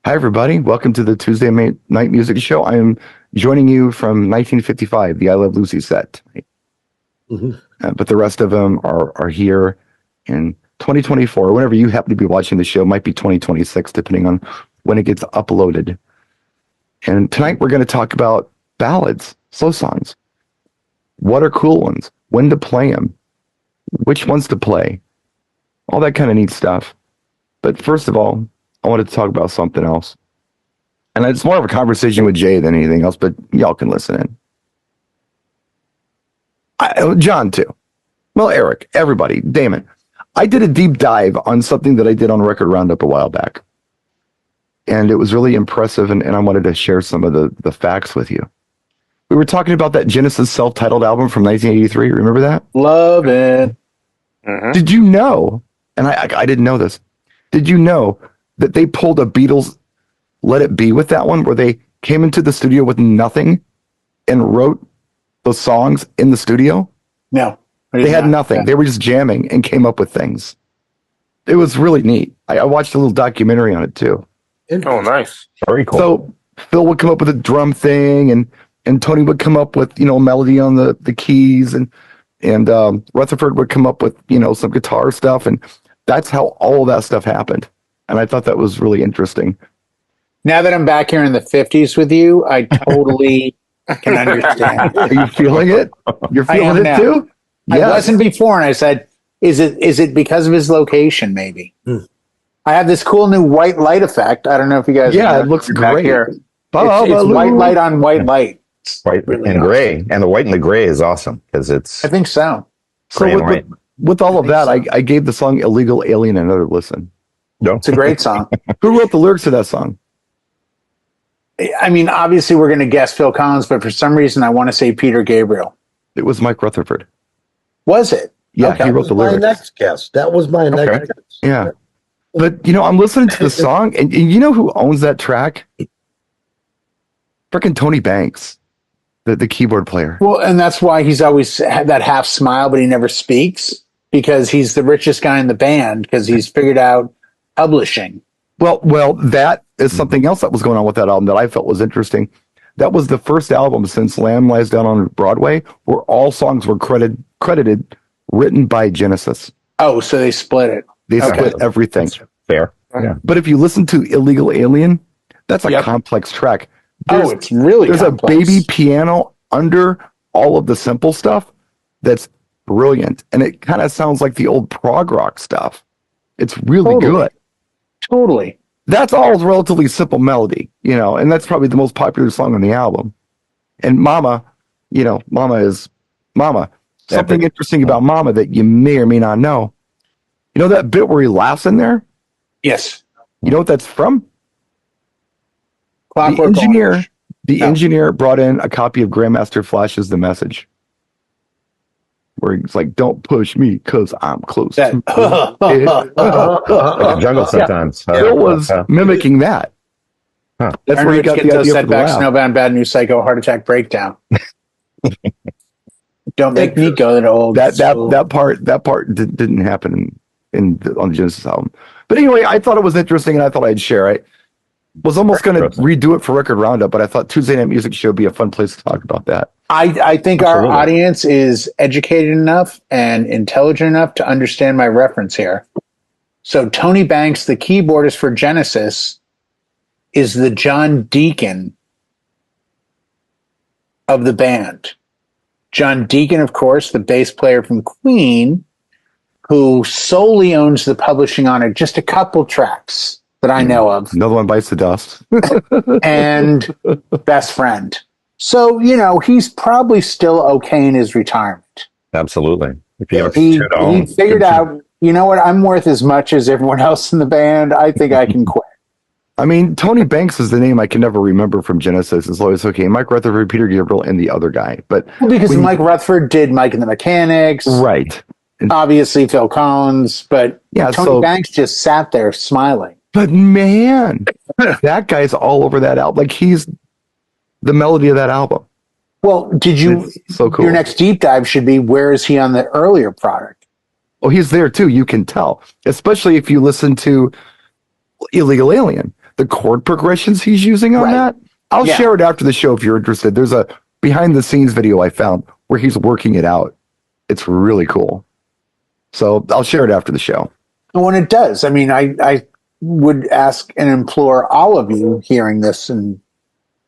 Hi, everybody. Welcome to the Tuesday Night Music Show. I am joining you from 1955, the I Love Lucy set. Mhm. But the rest of them are here in 2024. Whenever you happen to be watching the show, might be 2026, depending on when it gets uploaded. And tonight we're going to talk about ballads, slow songs. What are cool ones? When to play them? Which ones to play? All that kind of neat stuff. But first of all, I wanted to talk about something else. And it's more of a conversation with Jay than anything else, but y'all can listen in. John, too. Well, Eric, everybody, Damon. I did a deep dive on something that I did on Record Roundup a while back. And it was really impressive, and I wanted to share some of the facts with you. We were talking about that Genesis self-titled album from 1983. Remember that? Love it. Did you know, and I didn't know this, did you know that they pulled a Beatles Let It Be with that one, where they came into the studio with nothing and wrote the songs in the studio? No. They had nothing. They were just jamming and came up with things. It was really neat. I watched a little documentary on it too. Oh, nice. Very cool. So Phil would come up with a drum thing, and Tony would come up with, a melody on the keys, and Rutherford would come up with, some guitar stuff. And that's how all of that stuff happened. And I thought that was really interesting. Now that I'm back here in the 50s with you, I totally can understand. Are you feeling it? You're I am feeling it now. too? I Yes. wasn't before, and I said, is it because of his location, maybe? I have this cool new white light effect. I don't know if you guys Yeah, know. it looks You're back great. here. It's Babaloo. white light on white light. White really and awesome. gray, and the white and the gray is awesome because it's I think so. So gray and white. with all of think that, so. I gave the song Illegal Alien another listen. No, It's a great song. Who wrote the lyrics to that song? I mean, obviously, we're going to guess Phil Collins, but for some reason, I want to say Peter Gabriel. It was Mike Rutherford. Was it? Yeah, Okay. he wrote the My lyrics. next guess. That was my next guess. Yeah. But, I'm listening to the song, and you know who owns that track? Frickin' Tony Banks, the keyboard player. Well, and that's why he's always had that half smile, but he never speaks because he's the richest guy in the band because he's figured out publishing. Well, that is something else that was going on with that album that I felt was interesting. That was the first album since Lamb Lies Down on Broadway where all songs were credited written by Genesis. Oh, so they split it. They Okay. split everything. That's fair. Yeah. But if you listen to Illegal Alien, that's a Yep. complex track. Oh, it's really There's complex. a baby piano under all of the simple stuff that's brilliant. And it kind of sounds like the old prog rock stuff. It's really Totally. good. Totally. That's all relatively simple melody, and that's probably the most popular song on the album. And Mama, Mama is Mama. Something Epic. interesting about Mama that you may or may not know. You know that bit where he laughs in there? Yes. You know what that's from? Clockwork Orange. The No. engineer brought in a copy of Grandmaster Flash's The Message, where he's like, "Don't push me, because I'm close." That- Like a jungle sometimes. Phil was mimicking that. Huh. That's where he got the those idea for the setbacks, laugh. snowbound, bad news, psycho, heart attack, breakdown. Don't make me go to old school. That part didn't happen on the Genesis album. But anyway, I thought it was interesting, and I thought I'd share it. Was almost going to redo it for Record Roundup, but I thought Tuesday Night Music Show would be a fun place to talk about that. I think Absolutely. our audience is educated enough and intelligent enough to understand my reference here. So Tony Banks, the keyboardist for Genesis, is the John Deacon of the band. John Deacon, of course, the bass player from Queen, who solely owns the publishing on it, just a couple tracks that I know of, Another one bites the dust. and Best Friend. So, he's probably still okay in his retirement. Absolutely. If you have He two dogs, figured out, you know what, I'm worth as much as everyone else in the band. I think I can quit. I mean, Tony Banks is the name I can never remember from Genesis. It's always okay. Mike Rutherford, Peter Gabriel, and the other guy. But Because Mike Rutherford did Mike and the Mechanics, right. obviously Phil Collins, but Yeah, Tony Banks just sat there smiling. But man, that guy's all over that album. Like, he's the melody of that album. Well, did you, It's so cool. your next deep dive should be, where is he on the earlier product? Oh, he's there too. You can tell, especially if you listen to Illegal Alien. the chord progressions he's using on Right. that. I'll Yeah. share it after the show if you're interested. There's a behind the scenes video I found where he's working it out. It's really cool. So I'll share it after the show. And when it does, I mean, I would ask and implore all of you hearing this and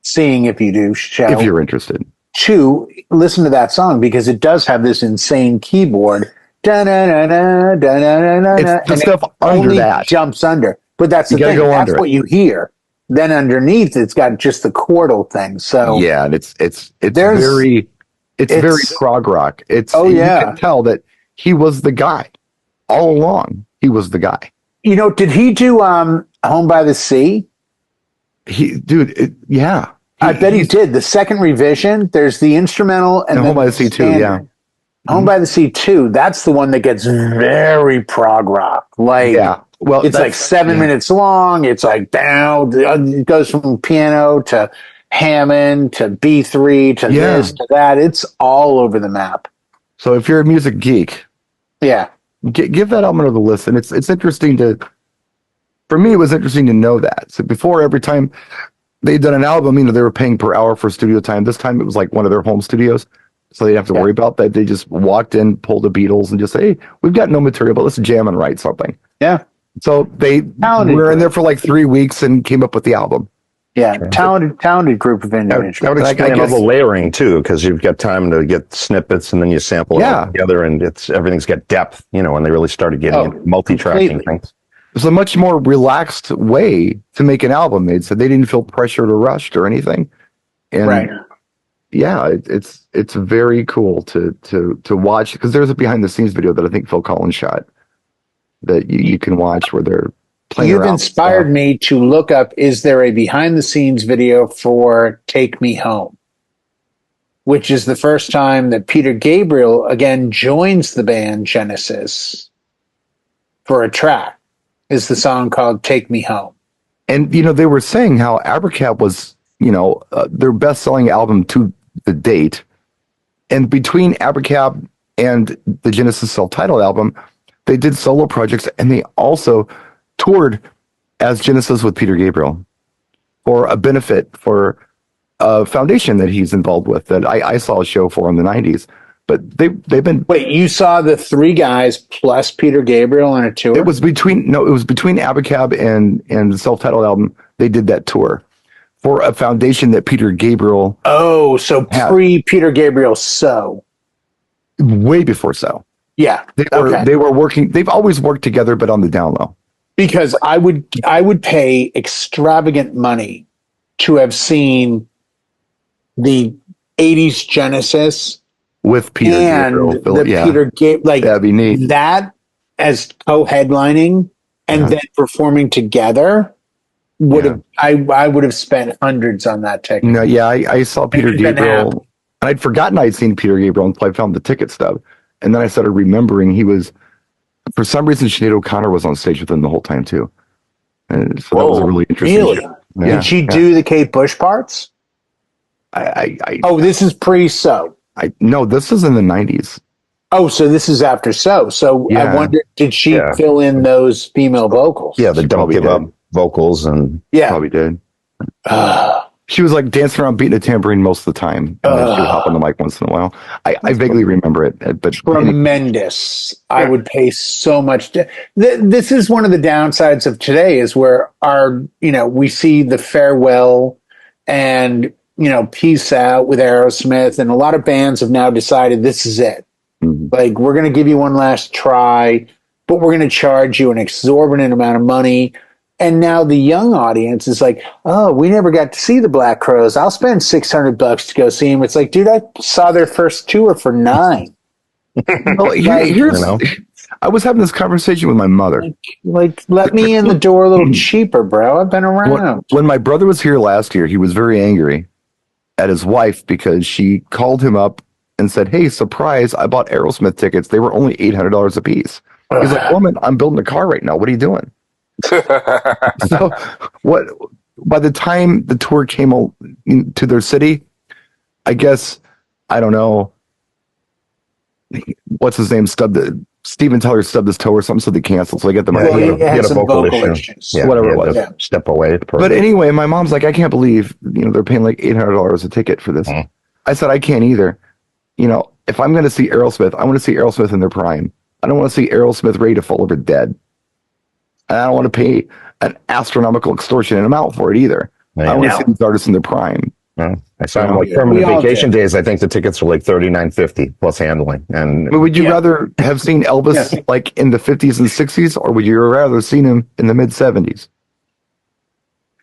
seeing if you do show If you're interested. to listen to that song because it does have this insane keyboard. Da-na-na-na, da-na-na-na, It's the and stuff it under only that. jumps under. But that's You the gotta thing. go That's under what it. you hear. Then underneath, it's got just the chordal thing. So Yeah, and it's There's- very very prog rock. You can tell that he was the guy all along. He was the guy. You know, did he do Home by the Sea? Yeah. I bet he did. The second revision, there's the instrumental and then Home by the Sea too. standard. Yeah. Home by the Sea 2, that's the one that gets very prog rock. Like, Yeah. Well, it's like 7 minutes long. It's like down, it goes from piano to Hammond to B3 to this to that. It's all over the map. So if you're a music geek, Yeah. give that album another listen. It's interesting for me, it was interesting to know that. So before, every time they'd done an album, they were paying per hour for studio time. This time it was like one of their home studios. So they didn't have to worry about that. They just walked in, pulled the Beatles and just say, hey, we've got no material, but let's jam and write something. Yeah. So they were in there for like 3 weeks and came up with the album. Yeah. Talented group of individuals. That would explain all the layering too, because you've got time to get snippets and then you sample it all together, and everything's got depth. When they really started getting into multi-tracking things. It's a much more relaxed way to make an album. They said they didn't feel pressured or rushed or anything. And yeah, it's very cool to watch, because there's a behind the scenes video that I think Phil Collins shot that you can watch where they're playing. You've inspired me to look up, is there a behind the scenes video for Take Me Home, which is the first time that Peter Gabriel again joins the band Genesis for a track. Is the song called Take Me Home. And they were saying how Abracab was their best-selling album to the date, and between Abracab and the Genesis self-titled album, they did solo projects, and they also toured as Genesis with Peter Gabriel for a benefit for a foundation that he's involved with that I saw a show for in the 90s. But they've been... Wait, you saw the three guys plus Peter Gabriel on a tour? It was between Abracab and the self-titled album. They did that tour for a foundation that Peter Gabriel... Oh, so pre-Peter Gabriel So. Way before So. Yeah. They were working... They've always worked together, but on the down low. Because I would pay extravagant money to have seen the 80s Genesis with Peter Gabriel. Peter Gabriel, like, that'd be neat. That as co-headlining and then performing together would have I would have spent hundreds on that ticket. No, I saw Peter Gabriel, and I'd forgotten I'd seen Peter Gabriel until I found the ticket stub, and then I started remembering he was, for some reason, Sinead O'Connor was on stage with him the whole time too. And so that was a really interesting. Really? Yeah, did she do the Kate Bush parts? This is pre-So. No, this is in the 90s. Oh, so this is after So. So I wonder, did she fill in those female vocals? Yeah, the Don't Give Up vocals, and probably did. She was like dancing around, beating a tambourine most of the time, and then she would hop on the mic once in a while. I vaguely remember it, but tremendous. I would pay so much. This is one of the downsides of today, is where we see the farewell and peace out with Aerosmith, and a lot of bands have now decided this is it. Mm-hmm. Like, we're going to give you one last try, but we're going to charge you an exorbitant amount of money. And now the young audience is like, oh, we never got to see the Black Crowes. I'll spend $600 to go see them. It's like, dude, I saw their first tour for $9. Well, I was having this conversation with my mother. Like, let me in the door a little cheaper, bro. I've been around. When my brother was here last year, he was very angry at his wife because she called him up and said, hey, surprise, I bought Aerosmith tickets. They were only $800 a piece. He's like, woman, I'm building a car right now. What are you doing? So by the time the tour came to their city, I guess, I don't know, what's his name, stubbed Steven Tyler stubbed his toe or something, so they canceled. So they get the money. Well, he he had had a some vocal vocal issue. issues. Yeah, Whatever he it had was. to step away. But anyway, my mom's like, I can't believe they're paying like $800 a ticket for this. I said, I can't either. If I'm going to see Aerosmith, I want to see Aerosmith in their prime. I don't want to see Aerosmith ready to fall over dead. And I don't want to pay an astronomical extortionate amount for it either. I want to see these artists in their prime. I saw them like permanent vacation days. I think the tickets were like $39.50 plus handling. And but would you rather have seen Elvis like in the 50s and 60s, or would you rather seen him in the mid 70s?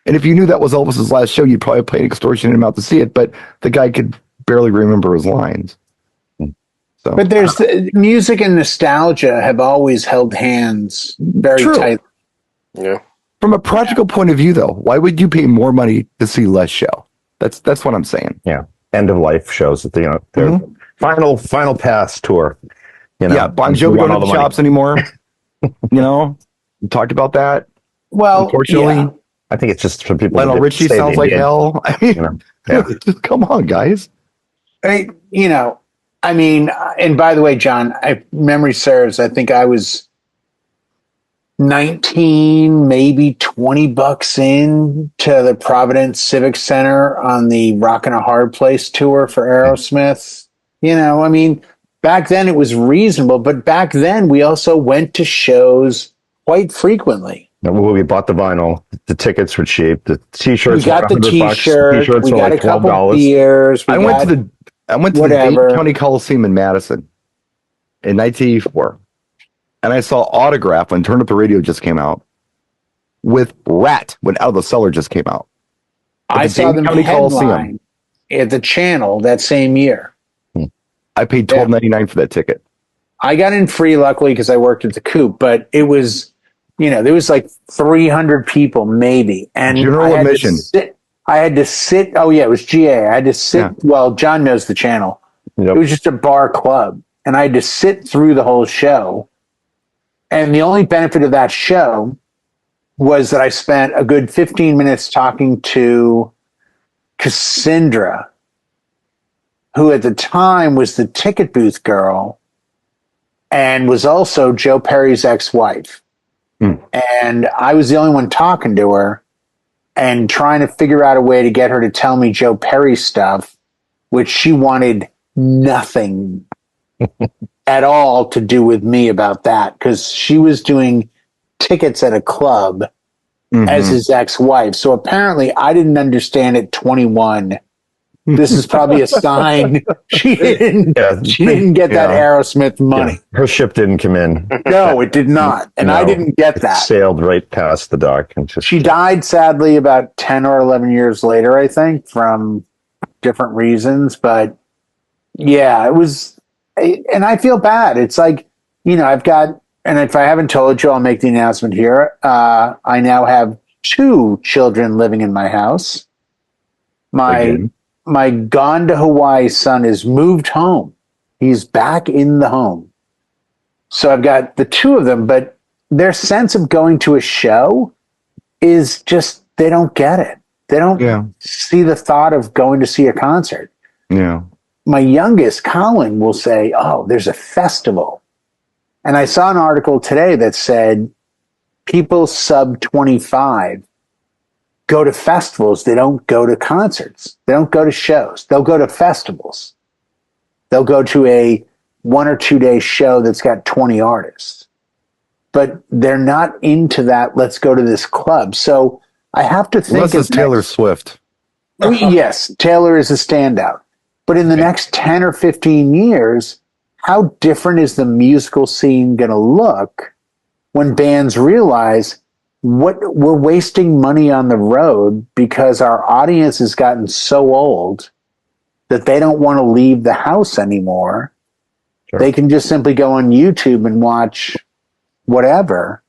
And if you knew that was Elvis's last show, you'd probably pay an extortionate amount to see it. But the guy could barely remember his lines. So, but there's music and nostalgia have always held hands very tight. Yeah. From a practical point of view, though, why would you pay more money to see less show? That's what I'm saying. Yeah, end of life shows that their final pass tour. Yeah, Bon Jovi don't have the chops anymore. We talked about that. Well, unfortunately, I think it's just for people. Lionel Richie sounds like hell. I mean, just come on, guys. And by the way, John, memory serves, I think I was 19, maybe $20 in to the Providence Civic Center on the Rockin' a Hard Place tour for Aerosmith. Back then it was reasonable, but back then we also went to shows quite frequently. We bought the vinyl, the tickets were cheap, the t-shirts. We got the t-shirt. We got a couple beers. I went to the Dade County Coliseum in Madison in 1984. And I saw Autograph when Turn Up the Radio just came out, with Rat when Out of the Cellar just came out. I saw them headline at the Channel that same year. I paid $12.99 for that ticket. I got in free, luckily, because I worked at the Coop, but it was, there was like 300 people maybe. And general admission. I had to sit. Oh, yeah, it was GA. I had to sit. Yeah. Well, John knows the Channel. Yep. It was just a bar club. And I had to sit through the whole show. And the only benefit of that show was that I spent a good 15 minutes talking to Cassandra, who at the time was the ticket booth girl and was also Joe Perry's ex-wife. And I was the only one talking to her and trying to figure out a way to get her to tell me Joe Perry stuff, which she wanted nothing at all to do with me about that, because she was doing tickets at a club as his ex-wife. So apparently I didn't understand at 21. This is probably a sign she didn't get that Aerosmith money. Yeah. Her ship didn't come in. No, it did not. And I didn't get that. Sailed right past the dock. And she died, sadly, about 10 or 11 years later, I think, from different reasons. But yeah, it was... And I feel bad. It's like, I've got, and if I haven't told you, I'll make the announcement here. I now have 2 children living in my house. My gone to Hawaii son has moved home. He's back in the home. So I've got the 2 of them, but their sense of going to a show is just, they don't get it. They don't see the thought of going to see a concert. Yeah. My youngest, Colin, will say, oh, there's a festival. And I saw an article today that said people sub 25 go to festivals. They don't go to concerts. They don't go to shows. They'll go to festivals. They'll go to a 1 or 2 day show that's got 20 artists. But they're not into that, let's go to this club. So I have to think... Unless it's Taylor Swift. Yes, Taylor is a standout. But in the next 10 or 15 years, how different is the musical scene going to look when bands realize what we're wasting money on the road because our audience has gotten so old that they don't want to leave the house anymore. Sure. They can just simply go on YouTube and watch whatever.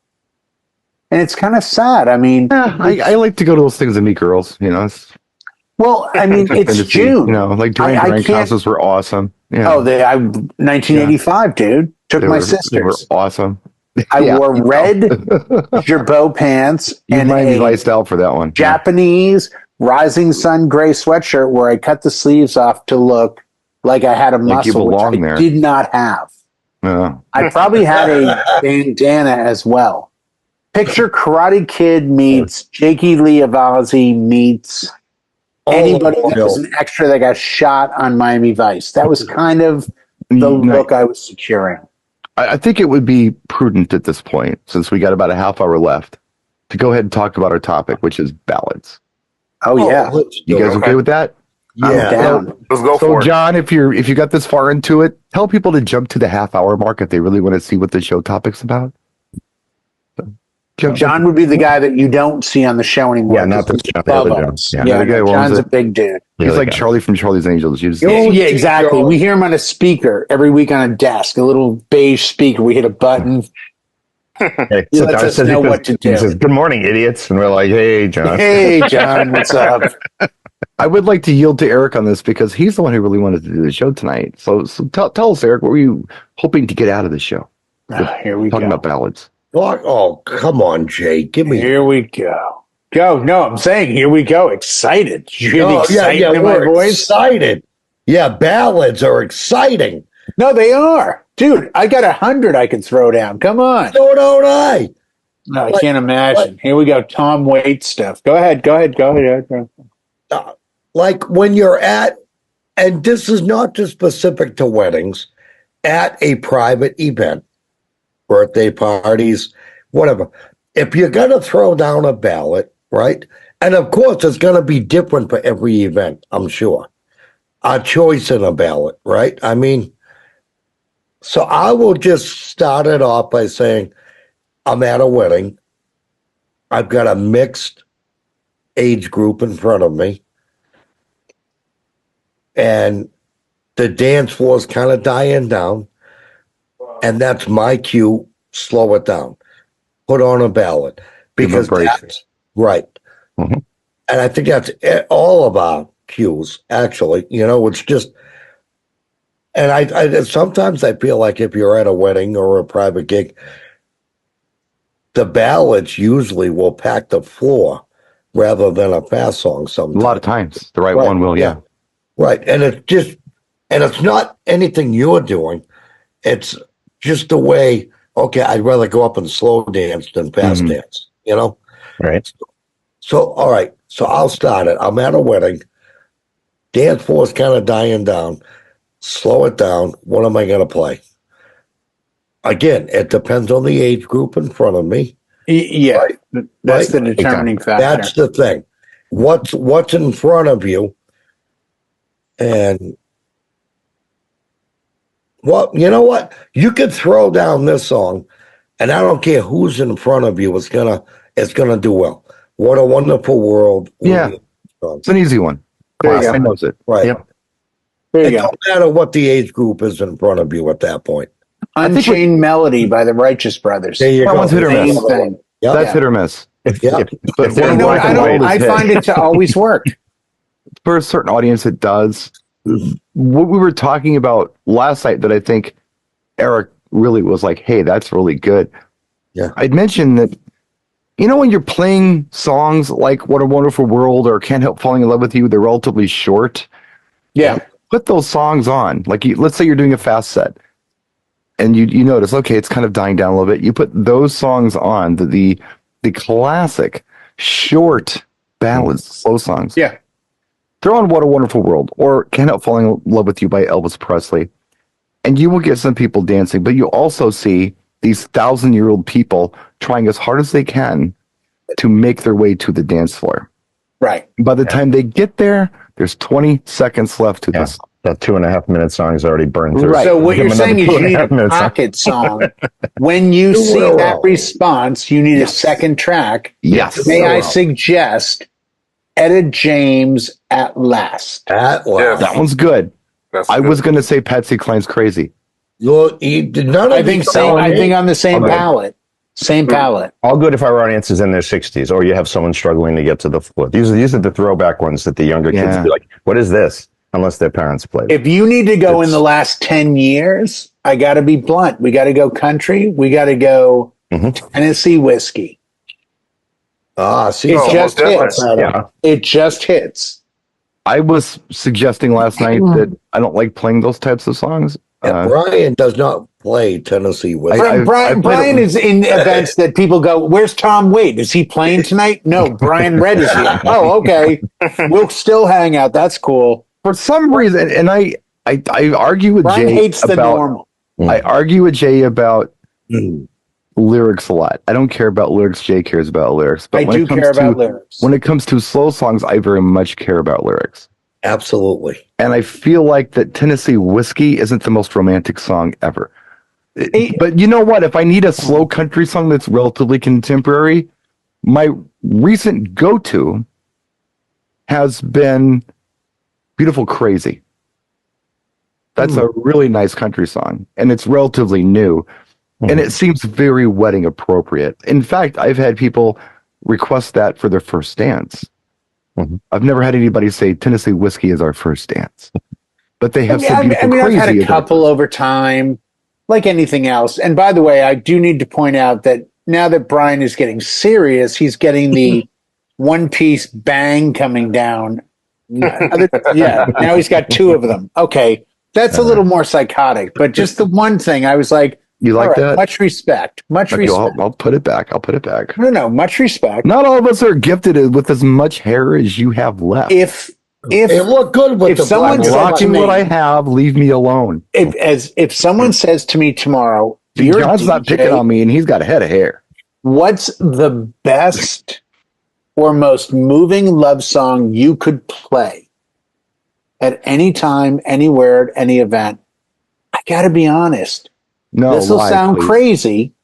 And it's kind of sad. I mean, I like to go to those things and meet girls, Well, I mean, it's June. Like Duran concerts were awesome. Yeah. 1985, dude. Took my sisters. They were awesome. I wore red Girbaud pants and a iced out for that one. Japanese rising sun gray sweatshirt where I cut the sleeves off to look like I had a muscle, which I did not have. I probably had a bandana as well. Picture Karate Kid meets Jakey Lee Avazzi meets anybody that was an extra that got shot on Miami Vice. That was kind of the look I was securing. I think it would be prudent at this point, since we got about a half hour left, to go ahead and talk about our topic, which is ballads. Oh yeah, you guys okay with that? Yeah, I'm down. Let's go for it. So, John, if you got this far into it, tell people to jump to the half hour mark if they really want to see what the show topic's about. John would be the guy that you don't see on the show anymore. Yeah, not the other Jones. Yeah, John's a big dude. He's like Charlie from Charlie's Angels. Yeah, exactly. We hear him on a speaker every week on a desk, a little beige speaker. We hit a button. He lets us know what to do. He says, "Good morning, idiots," and we're like, "Hey, John. Hey, John, what's up?" I would like to yield to Eric on this because he's the one who really wanted to do the show tonight. So tell us, Eric, what were you hoping to get out of the show? Here we go. Talking about ballads. Oh, come on, Jay. Give me. Here we go. No, I'm saying here we go. Excited. Did you hear the excitement in my voice? Excited. Yeah, ballads are exciting. No, they are. Dude, I got 100 I can throw down. Come on. So don't I. No, I can't imagine. Here we go. Tom Waits stuff. Go ahead. Like when you're at, and this is not just specific to weddings, at a private event, birthday parties, whatever. If you're going to throw down a ballot, right? And of course, it's going to be different for every event, I'm sure. A choice in a ballot, right? I mean, so I will just start it off by saying I'm at a wedding. I've got a mixed age group in front of me. And the dance floor is kind of dying down. And that's my cue. Slow it down. Put on a ballad. Because that's right. Mm-hmm. And I think that's all of our cues, actually. You know, it's just, and I sometimes I feel like if you're at a wedding or a private gig, the ballads usually will pack the floor rather than a fast song sometimes. A lot of times. The right one will, yeah. Right. And it's just, and it's not anything you're doing. It's just the way, okay, I'd rather go up and slow dance than fast dance, you know? Right. So, all right. So I'll start it. I'm at a wedding. Dance floor is kind of dying down. Slow it down. What am I going to play? Again, it depends on the age group in front of me. Yeah. Right? That's the determining factor. That's the thing. What's in front of you? And well, you know what? You could throw down this song, and I don't care who's in front of you. It's gonna do well. What a Wonderful World. Yeah, it's an easy one. I knows it. Right. Yep. There you go. No matter what the age group is in front of you at that point. Unchained Melody by the Righteous Brothers. There you go. One's hit or miss. Yep. That's hit or miss. But I find it to always work. For a certain audience, it does. What we were talking about last night that I think Eric really was like, hey, that's really good. Yeah. I'd mentioned that, you know, when you're playing songs like What a Wonderful World or Can't Help Falling in Love with You, they're relatively short. Yeah. Put those songs on. Like, let's say you're doing a fast set and you notice, okay, it's kind of dying down a little bit. You put those songs on, the classic short ballads, slow songs. Yeah. Throw on What a Wonderful World or Can't Help Falling in Love with You by Elvis Presley. And you will get some people dancing, but you also see these 1,000-year-old people trying as hard as they can to make their way to the dance floor. Right. By the time they get there, there's 20 seconds left to this. That 2.5-minute song is already burned through. Right. So what you're saying is you need a pocket song. When you see that response, you need a second track. Yes. May I suggest Etta James, At Last. At Last. That one's good. I was going to say Patsy Cline's Crazy. I think on the same palette. Same palette. All good if our audience is in their 60s or you have someone struggling to get to the floor. These are the throwback ones that the younger kids be like, what is this? Unless their parents played. If you need to go in the last 10 years, I got to be blunt. We got to go country. We got to go Tennessee whiskey. See, it just hits. Yeah. It just hits. I was suggesting last night that I don't like playing those types of songs. Brian does not play Tennessee Whiskey. Brian is in events that people go, "Where's Tom Waite? Is he playing tonight?" No, Brian Red is here. Oh, okay. We'll still hang out. That's cool. For some reason, and I argue with Brian Jay hates the about normal. I argue with Jay about lyrics a lot. I don't care about lyrics. Jay cares about lyrics. But I do care about lyrics. When it comes to slow songs, I very much care about lyrics. Absolutely. And I feel like that Tennessee Whiskey isn't the most romantic song ever. But you know what? If I need a slow country song that's relatively contemporary, my recent go-to has been Beautiful Crazy. That's a really nice country song, and it's relatively new, and it seems very wedding appropriate. In fact, I've had people request that for their first dance. I've never had anybody say Tennessee Whiskey is our first dance, but they have said Beautiful Crazy. I've had a couple over time, like anything else. And by the way, I do need to point out that now that Brian is getting serious, he's getting the one-piece bang coming down. Now he's got two of them. Okay. That's a little more psychotic, but just the one thing I was like, you like that? Much respect. Much respect. I'll put it back. No, much respect. Not all of us are gifted with as much hair as you have left. If it looked good with if someone said to me, what I have, leave me alone. If someone says to me tomorrow, John's not picking on me and he's got a head of hair. What's the best or most moving love song you could play at any time, anywhere, at any event? I got to be honest. No, this will sound crazy.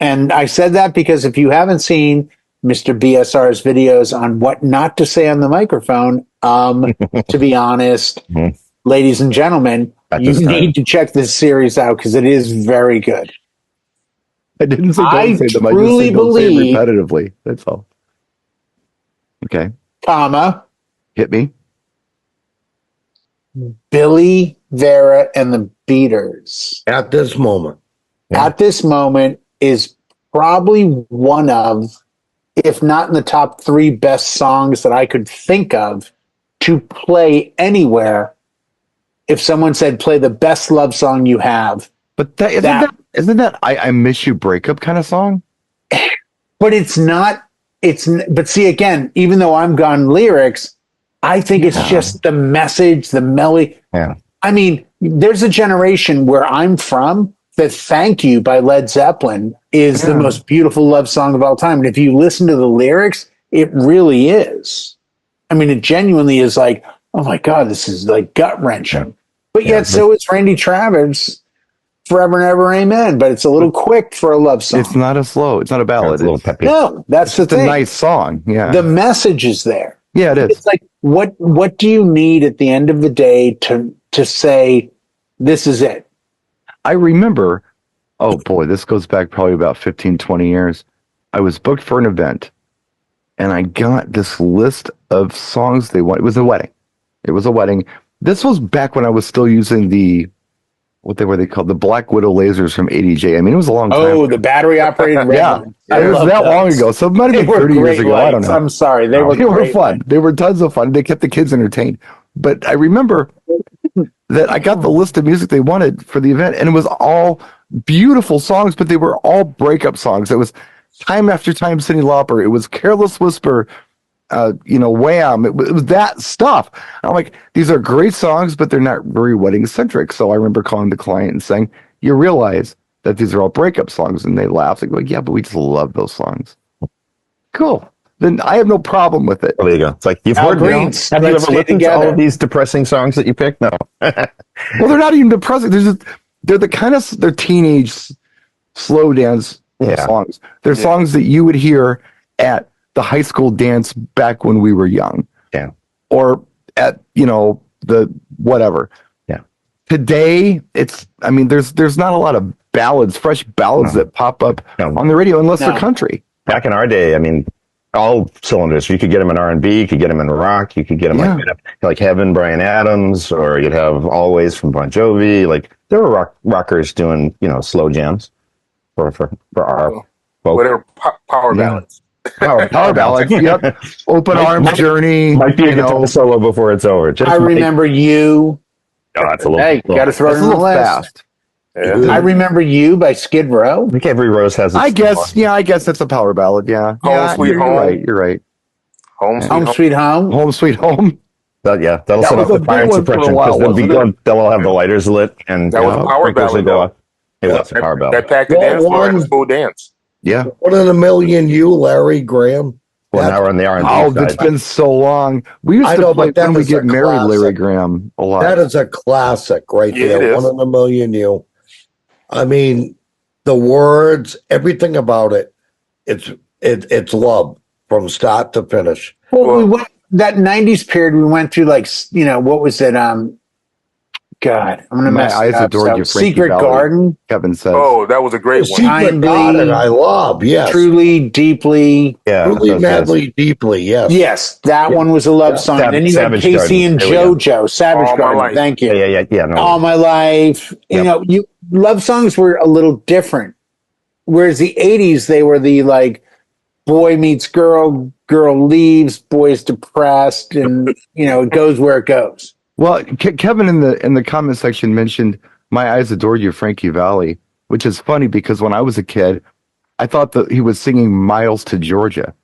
And I said that because if you haven't seen Mr. BSR's videos on what not to say on the microphone, to be honest, ladies and gentlemen, you need to check this series out because it is very good. I didn't say don't say them. I just said don't say it repetitively. That's all. Okay. Comma. Hit me. Billy, Vera, and the Beatles. At this moment. At this moment is probably one of, if not in the top 3 best songs that I could think of to play anywhere. If someone said, play the best love song you have. But isn't that I Miss You breakup kind of song? But it's not, but see, again, even though I'm gone lyrics, I think it's just the message, the melody. Yeah. I mean, there's a generation where I'm from that Thank You by Led Zeppelin is the most beautiful love song of all time. And if you listen to the lyrics, it really is. I mean, it genuinely is like, oh my God, this is like gut wrenching. But yet so is Randy Travis, Forever and Ever, Amen. But it's a little quick for a love song. It's not a slow, it's not a ballad. It's a little peppy. No, that's the thing. It's a nice song. Yeah. The message is there. Yeah, it is. It's like, what do you need at the end of the day to say, this is it? I remember, oh boy, this goes back probably about 15, 20 years. I was booked for an event and I got this list of songs they want. It was a wedding. This was back when I was still using what were they called? The Black Widow lasers from ADJ. I mean, it was a long time ago. The battery operated red ones. It was that long ago. So it might have been 30 years ago. Lights. I don't know. I'm sorry. They were fun. They were tons of fun. They kept the kids entertained. But I remember that I got the list of music they wanted for the event, and it was all beautiful songs, but they were all breakup songs. It was Time After Time, Cyndi Lauper. It was Careless Whisper, Wham. It was that stuff. I'm like, these are great songs, but they're not very wedding centric. So I remember calling the client and saying, you realize that these are all breakup songs? And they laughed. They go, yeah, but we just love those songs. Cool. Then I have no problem with it. Oh, there you go. It's like you've heard. Have you ever listened to all of these depressing songs that you picked? No. Well, they're not even depressing. They're the kind of they're teenage slow dance songs. They're songs that you would hear at the high school dance back when we were young. Yeah. Or at the whatever. Yeah. Today there's not a lot of ballads, fresh ballads that pop up on the radio unless they're country. Back in our day, I mean, all cylinders. You could get them in R&B, you could get them in rock, you could get them like Heaven, Bryan Adams, or you'd have Always from Bon Jovi. Like there were rockers doing, slow jams for our folk. Whatever power ballads. Power ballads. Yep. Open Arms Journey. Might be a guitar solo before it's over. I remember You. Oh, that's a little. Hey, got to throw That's it a on the little list. fast. Yeah. I Remember You by Skid Row. I think every rose has. Its I guess, yeah, I guess that's a power ballad. Yeah, yeah, Sweet you're Home. right. You're right. Home Yeah. Sweet Home Home. Sweet Home. Home Sweet Home. Yeah, that'll That set was off a the fire big and one for a suppression while, because they'll be wasn't it? going. They'll all have the lighters lit, and That was a power sprinklers will ballad, go though. off. It was a power That ballad. packed the Well, dance floor at a one- school dance. Yeah. 1 in a Million, you, Larry Graham. Well, now we're on the R&B Oh, side. it's been so long. We used I to know, play but that When We is Get a Married, Larry classic. Graham, a lot. That is a classic right Yeah, there. it is. 1 in a Million, you. I mean, the words, everything about it, it's love from start to finish. Well, we Well- went that '90s period. We went through like what was it? God, I'm gonna My mess it Eyes up. Adored You, Frankie Secret Valli. Garden, Kevin says. Oh, that was a great one. Secret Kindly, Garden, I love, yes. truly, deeply. Yeah, Truly, those guys. madly, deeply, yes. Yes, that one was a love Yeah. song. Then you Savage had Casey Garden. and There we go. JoJo, Savage All My Garden. Life. Thank you. Yeah. No, All My Life. Yep. You love songs were a little different. Whereas the '80s, they were the like boy meets girl, girl leaves, boy's depressed, and it goes where it goes. Well, Kevin in the comment section mentioned My Eyes Adored You, Frankie Valli, which is funny because when I was a kid, I thought that he was singing Miles to Georgia.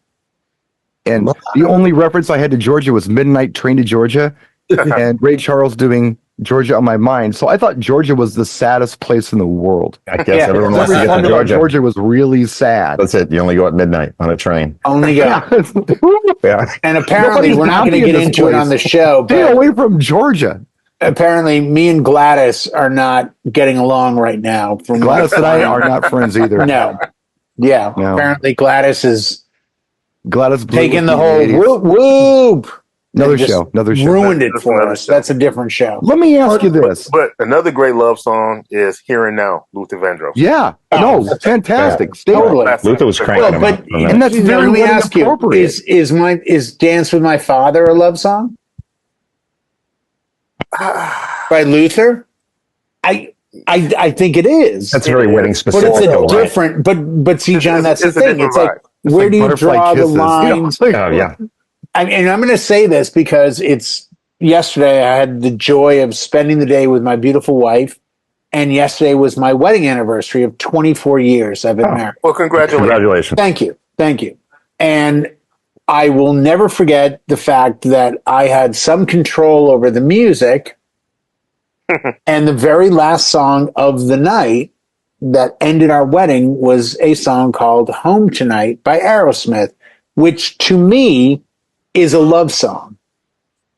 And the only reference I had to Georgia was Midnight Train to Georgia and Ray Charles doing Georgia on My Mind. So I thought Georgia was the saddest place in the world. I guess Yeah. everyone wants Every to get song to about Georgia. Georgia was really sad. That's it. You only go at midnight on a train. Only go. Yeah. And apparently, Nobody's we're not happy going to in get this into it place. on the show, Stay but away from Georgia. apparently, me and Gladys are not getting along right now. From Gladys and I are not friends either. No. Yeah. No. Apparently, Gladys is Gladys blew taking with the me whole in the 80s. whoop whoop. Another and just show. Another show. Ruined it That's for another us. show. That's a different show. Let me ask you this. But another great love song is Here and Now, Luther Vandross. Yeah. Oh, No, fantastic. Stay totally. That's Luther was cranking Well, them but out for a minute. And that's very let me wedding ask you: appropriate. is Dance with My Father a love song by Luther? I think it is. That's very wedding But specific. it's a though, right? different. But see, John, that's the It's a thing. different It's like vibe. where do you Butterfly draw the kisses. line? It's like, Oh yeah. And I'm going to say this because it's yesterday. I had the joy of spending the day with my beautiful wife, and yesterday was my wedding anniversary of 24 years. I've been married. Well, congratulations. Congratulations. Thank you. And I will never forget the fact that I had some control over the music. And the very last song of the night that ended our wedding was a song called Home Tonight by Aerosmith, which to me is a love song.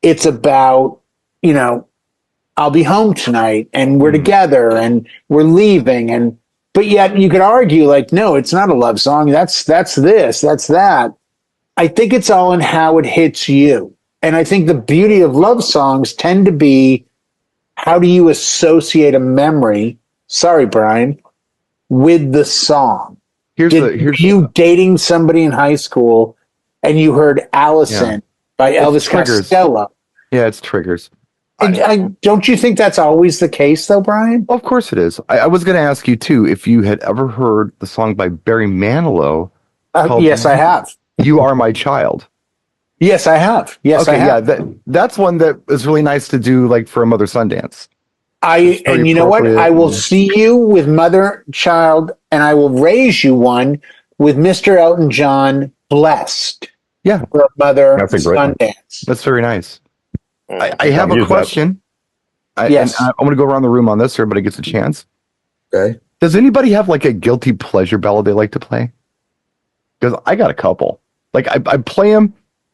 It's about, I'll be home tonight and we're together and we're leaving. But yet you could argue like, no, it's not a love song. That's this, that's that. I think it's all in how it hits you. And I think the beauty of love songs tend to be, how do you associate a memory? Sorry, Brian, with the song. here's Did you dating somebody in high school and you heard Allison by Elvis triggers. Costello? yeah, it's triggers. Don't you think that's always the case, though, Brian? Of course it is. I was going to ask you too if you had ever heard the song by Barry Manilow, called Yes, I have. "You Are My Child." Yes, I have. Yes, I Okay, have. yeah, that's one that is really nice to do, like for a mother son dance. And very you know what? appropriate. I will see you with Mother Child, and I will raise you one with Mr. Elton John, Blessed. Yeah. For a mother That's a great son one. dance. That's very nice. I have Use a that. question. Yes. I'm going to go around the room on this. So everybody gets a chance. Okay. Does anybody have like a guilty pleasure ballad they like to play? Because I got a couple. Like I play them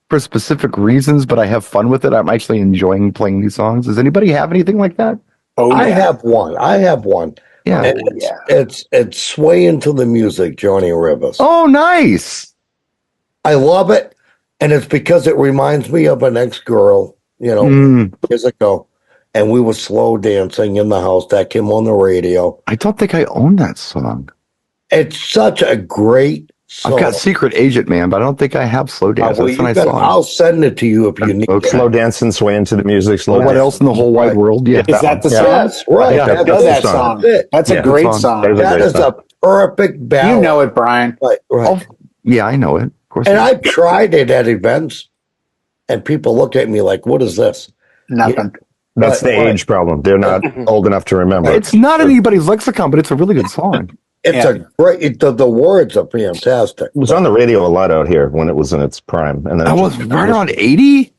for specific reasons, but I have fun with it. I'm actually enjoying playing these songs. Does anybody have anything like that? Oh, I have one. Yeah. And it's Swaying to the Music, Johnny Rivers. Oh, nice. I love it. And it's because it reminds me of an ex-girl, years ago. And we were slow dancing in the house. That came on the radio. I don't think I own that song. It's such a great song. I've got Secret Agent Man, but I don't think I have Slow Dance. Well, That's a you nice got- song. I'll send it to you if you need Okay. it. Slow dancing, swaying to the music. Slow Well, what dancing. else in the whole wide world? Yeah. Is that the Yeah. song? Yes, right. Yeah, I That's know that the song. it. That's Yeah, a good great song. song. That is a That great is song. a perfect ballad. You know it, Brian. Right. Oh, yeah, I know it. Of course. And I I've tried it at events, and people look at me like, what is this? Nothing. That's the age problem. They're not old enough to remember. It's not anybody's lexicon, but it's a really good song. It's a great. The words are fantastic. It was on the radio a lot out here when it was in its prime, and then I was right around 80,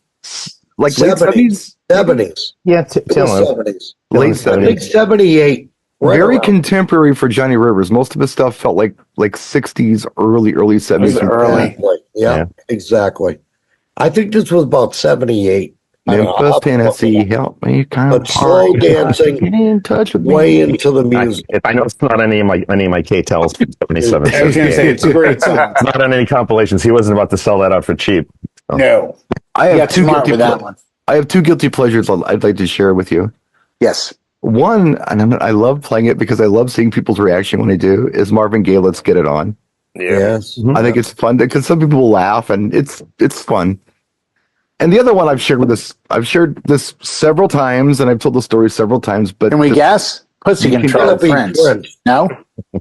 like late 70s. 70s. Yeah, tail end. 70s. Late I 70s. think 78. Right Very around. contemporary for Johnny Rivers. Most of his stuff felt like 60s, early 70s. Early. Yeah, exactly. I think this was about 78. Memphis, Tennessee, help me kind But slow dancing, Get in touch with way me. into the music. If I know it's not any of my K-Tells from 77. I was going to say, it's a great song. It's not on any compilations. He wasn't about to sell that out for cheap. No. I You have got smart with that one. I have two guilty pleasures I'd like to share with you. Yes. One, and I love playing it because I love seeing people's reaction when I do, is Marvin Gaye, Let's Get It On. Yeah. Yes. I think it's fun because some people will laugh and it's fun. And the other one I've shared this several times and I've told the story several times, but Can we guess? Pussy Control Gotta be Prince. Prince. No?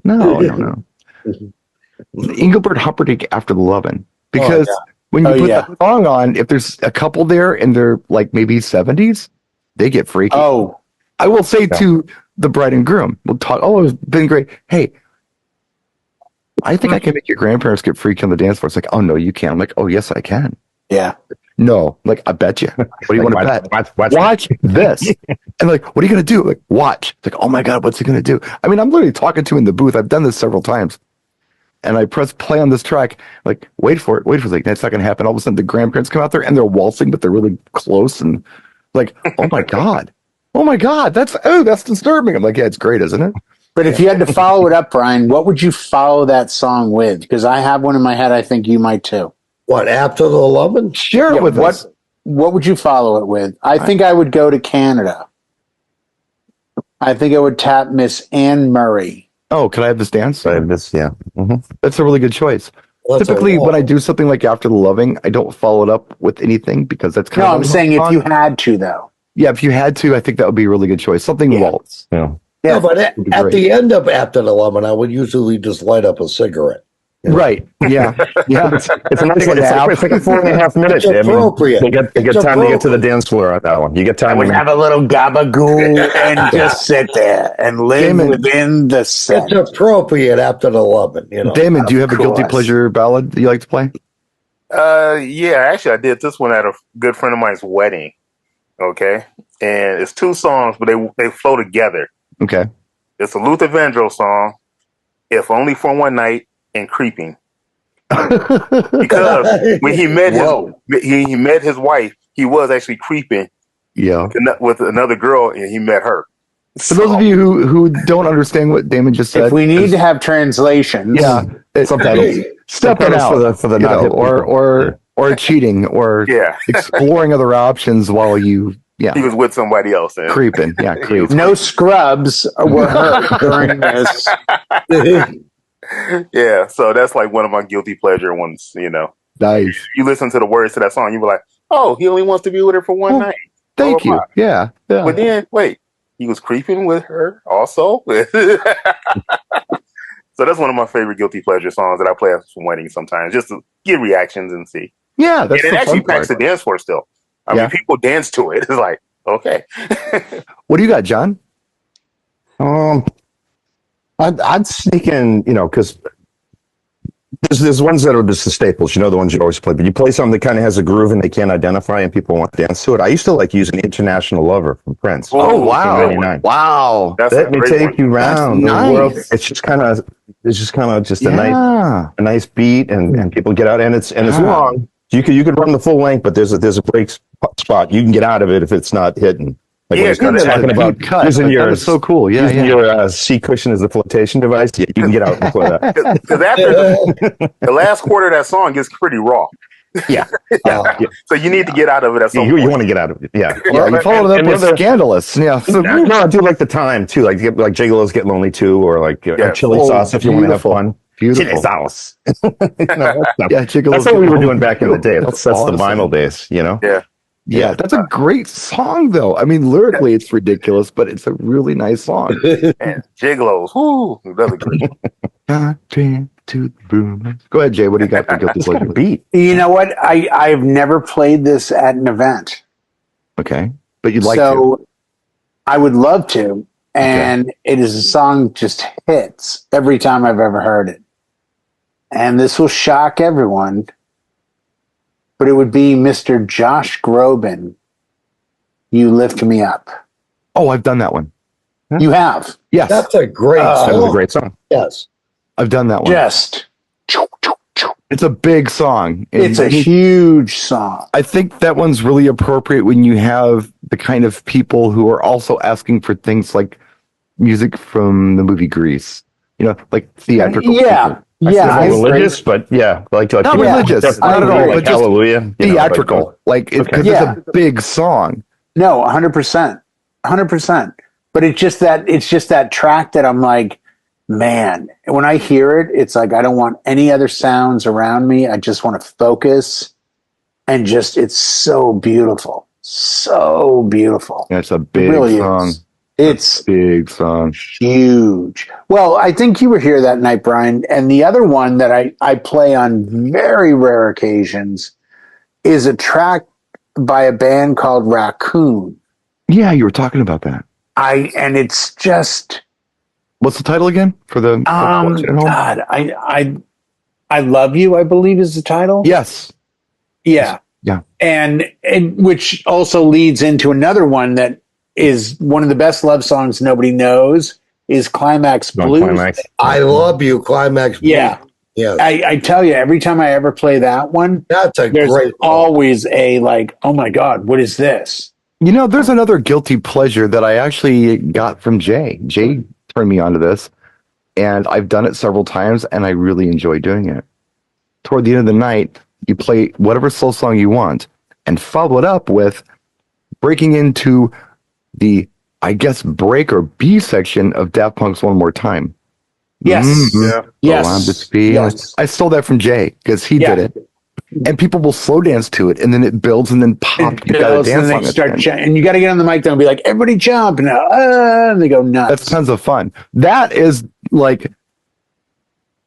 no. Engelbert Humperdinck After the Lovin'. Because when you put that song on, if there's a couple there and they're like maybe 70s, they get freaky. Oh. I will say to the bride and groom, we'll talk, it's been great. Hey, I think I can make your grandparents get freaky on the dance floor. It's like, oh, no, you can't. I'm like, oh, yes, I can. Yeah. No, like, I bet you. What do you want to bet? Watch this. And like, what are you going to do? Like, watch. It's like, oh my God, what's he going to do? I mean, I'm literally talking to him in the booth. I've done this several times. And I press play on this track, like, wait for it. Like, that's not going to happen. All of a sudden, the grandparents come out there and they're waltzing, but they're really close. And like, oh my God. Oh my God, that's disturbing. I'm like, yeah, it's great, isn't it? But if you had to follow it up, Brian, what would you follow that song with? Because I have one in my head. I think you might too. What, After the Lovin'? Share it with us. What would you follow it with? I think I would go to Canada. I think I would tap Miss Anne Murray. Oh, can I have this dance? Yeah. Mm-hmm. That's a really good choice. Typically, when I do something like After the Loving, I don't follow it up with anything because that's kind of. No, I'm saying if you had to, though. Yeah, if you had to, I think that would be a really good choice. Something waltz. Yeah. Yeah, but at the end of After the Lovin', I would usually just light up a cigarette. Right. Yeah. Yeah. It's a nice one. It's like a 4.5 minutes. It's appropriate. They get time to get to the dance floor on that one. You get time. I would have a little gabagoo and just sit there and live within the set. It's appropriate after the Lovin', you know. Damon, do you have a guilty pleasure ballad that you like to play? Yeah, actually I did this one at a good friend of mine's wedding. Okay. And it's two songs, but they flow together. Okay. It's a Luther Vandross song, If Only for One Night, and Creeping. Because when he met he met his wife, he was actually creeping with another girl, and he met her. For those of you who don't understand what Damon just said, if we need to have translations, subtitles, stepping out for the not or cheating or exploring other options while you he was with somebody else and creeping. Yeah, creep. No scrubs were hurt during this. Yeah, so that's like one of my guilty pleasure ones, you know. Nice. You listen to the words to that song, you be like, oh, he only wants to be with her for one night. Thank you. Yeah. But then, wait, he was creeping with her also? So that's one of my favorite guilty pleasure songs that I play at some weddings sometimes, just to get reactions and see. Yeah, that's and it actually packs the dance floor still. I mean, people dance to it. It's like, okay. What do you got, John? I'd sneak in, because there's ones that are just the staples, the ones you always play. But you play something that kind of has a groove and they can't identify and people want to dance to it. I used to like using International Lover from Prince. Oh, wow. Wow. Let me take you round the world. It's just kind of a nice beat and people get out and it's long. You could run the full length, but there's a break spot. You can get out of it if it's not hitting. Like talking about using your so cool. Using your seat cushion as the flotation device. Yeah, you can get out before that. Because after the last quarter of that song gets pretty raw. Yeah. So you need to get out of it at some point. You want to get out of it. Yeah. You followed it up with Scandalous. Yeah. So, no, I do like the time too. Like Gigolos Get Lonely too, or like chili sauce if you want to have fun. Beautiful. Chili sauce. Gigolos. That's what we were doing back in the day. That's the vinyl days, Yeah, that's a great song, though. I mean, lyrically, it's ridiculous, but it's a really nice song. And Gigolos, whoo, another great. To the boom. Go ahead, Jay. What do you got for guilty pleasure? Beat. You know what? I've never played this at an event. Okay, but you'd like to. I would love to. And it is a song just hits every time I've ever heard it. And this will shock everyone, but it would be Mr. Josh Groban, You Lift Me Up. Oh, I've done that one. You have. Yes. That's a great song. That was a great song. Yes. I've done that one. Just. It's a big song. And It's a huge song. I think that one's really appropriate when you have the kind of people who are also asking for things like music from the movie Grease. You know, like theatrical. Yeah. people. Yeah. Not I religious, but yeah, I like to. Not religious, not at all, Like but just Hallelujah, Theatrical. Like, because it's a big song. No, 100%. 100%. But it's just that track that I'm like, man, when I hear it, it's like I don't want any other sounds around me. I just want to focus and just it's so beautiful. So beautiful. Yeah, it's a It big really song. is. It's Big song. huge. Well, I think you were here that night, Brian. And the other one that I play on very rare occasions is a track by a band called Raccoon. Yeah, you were talking about that. And it's just What's the title again for the watching at home? God, I love you, I believe is the title. Yes. Yeah. Yeah. And which also leads into another one that is one of the best love songs nobody knows is Climax Blues. Climax. I love you, Climax. Yeah. Yeah. I tell you, every time I ever play that one, That's a there's great song. always a like, oh my God, what is this? You know, there's another guilty pleasure that I actually got from Jay. Jay turned me onto this, and I've done it several times, and I really enjoy doing it. Toward the end of the night, you play whatever slow song you want, and follow it up with breaking into the, I guess, break or B section of Daft Punk's One More Time. Yes. Yeah. Yes. Go on to speed. Yes. I stole that from Jay because he Yeah. did it. And people will slow dance to it, and then it builds, and then pop. It You got to builds, dance and on they it. start then. and you got to get on the mic and be like, everybody jump, and they go nuts. That's tons of fun. That is like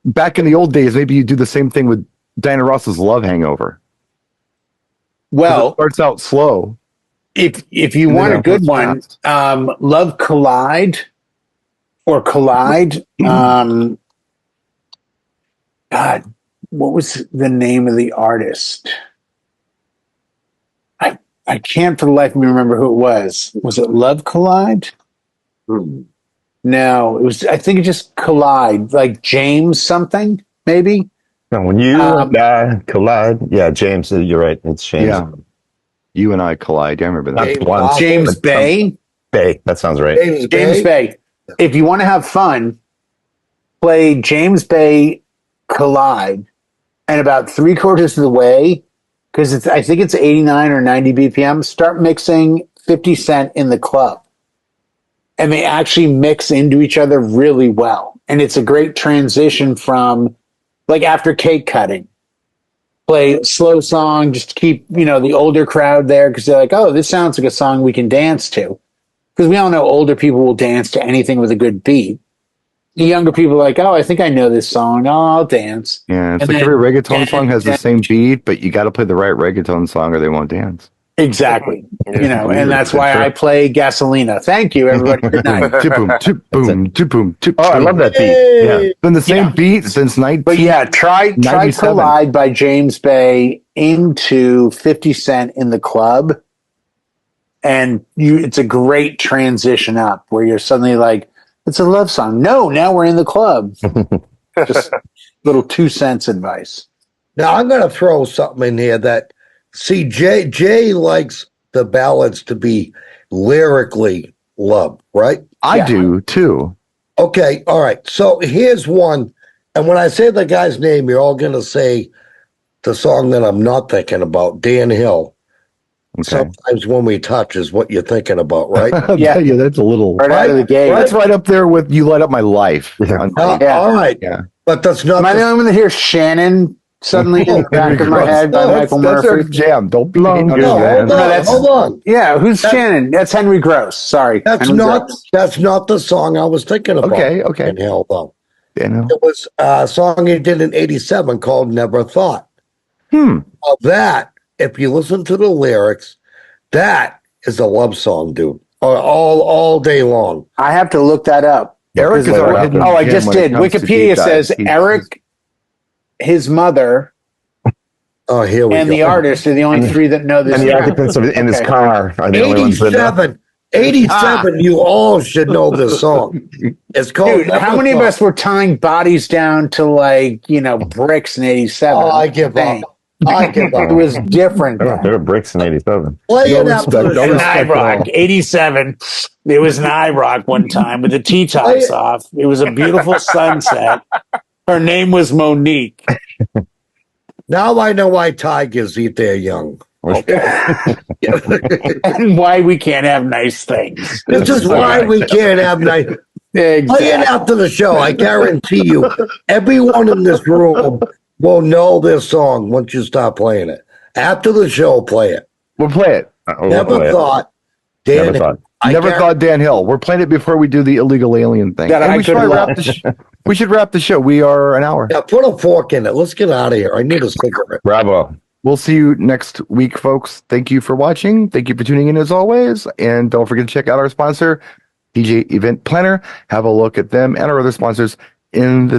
back in the old days. Maybe you do the same thing with Diana Ross's Love Hangover. 'Cause Well, it starts out slow. if you And want then a good it goes one, fast. Love Collide or Collide. God, what was the name of the artist? I can't for the life of me remember who it was. Was it Love Collide? No, it was. I think it just Collide, like James something, maybe. No, when you and I collide, yeah, James, you're right. It's James Yeah. You and I collide. Yeah, I remember that. Not James one. Bond. James Bay. Bay. That sounds right. James James Bay. If you want to have fun, play James Bay Collide, and about 3/4 of the way, because I think it's 89 or 90 BPM. Start mixing 50 Cent in the club, and they actually mix into each other really well. And it's a great transition from like after cake cutting. Play a slow song, just to keep the older crowd there because they're like, oh, this sounds like a song we can dance to. Because we all know older people will dance to anything with a good beat. The younger people are like, oh, I think I know this song. Oh, I'll dance. Yeah, it's And like then- every reggaeton song has the same beat, but you got to play the right reggaeton song or they won't dance. Exactly. Yeah. And that's why I play Gasolina. Thank you, everybody. Good night. Boom, chip, boom, chip, boom, chip, Oh, I boom. love that beat. Yeah. Been the same Yeah. beat since 19. But yeah, try 97. Collide by James Bay into 50 Cent in the club. And it's a great transition up where you're suddenly like, it's a love song. No, now we're in the club. Just little 2 cents advice. Now I'm going to throw something in here that, see, Jay likes the ballads to be lyrically loved, right? I Yeah. do too. Okay, all right. So here's one, and when I say the guy's name, you're all going to say the song that I'm not thinking about, Dan Hill. Okay. Sometimes when we touch is what you're thinking about, right? I'll Yeah. tell you, that's a little. Right out of the gate. That's right up there with "You Light Up My Life." Yeah. Yeah. All right. Yeah. But that's not Am I the- the only one that hears Shannon suddenly in the back of my head by No, Michael That's Murphy? their jam. Don't be Long hating No, on hold that. on, that's- hold on. Yeah, who's Shannon? That's Henry Gross. Sorry. That's Henry not Gross. that's not the song I was thinking about. Okay. Dan Hill, though. You know. It was a song he did in '87 called "Never Thought." Hmm. Of that, if you listen to the lyrics, that is a love song, dude. all day long. I have to look that up. Eric is Play our it hidden up. Oh, I gem just when it did. comes to Wikipedia deep dives. says Eric, his mother, Oh, here we and go. the artist are the only three that know this. And the track. occupants in his Okay. car are the only ones that know. 87, you all should know this song. It's called Dude, how many of us were tying bodies down to bricks in '87? Oh, I give up. I give It up. was different. There were bricks in '87. Play it No after respect, the no An show. respect. IROC, '87. There was an IROC one time with the T-tops off. It was a beautiful sunset. Her name was Monique. Now I know why tigers eat their young. And why we can't have nice things. This is why we can't have night. Play it after the show. I guarantee you, everyone in this room will know this song once you start playing it. After the show, play it. We'll play it. Never thought, Dan. Never thought. Never thought Dan Hill. We're playing it before we do the illegal alien thing. That And I we should could probably love. wrap the we should wrap the show. We are an hour. Yeah, put a fork in it. Let's get out of here. I need a cigarette. Bravo. We'll see you next week, folks. Thank you for watching. Thank you for tuning in as always. And don't forget to check out our sponsor, DJ Event Planner. Have a look at them and our other sponsors in the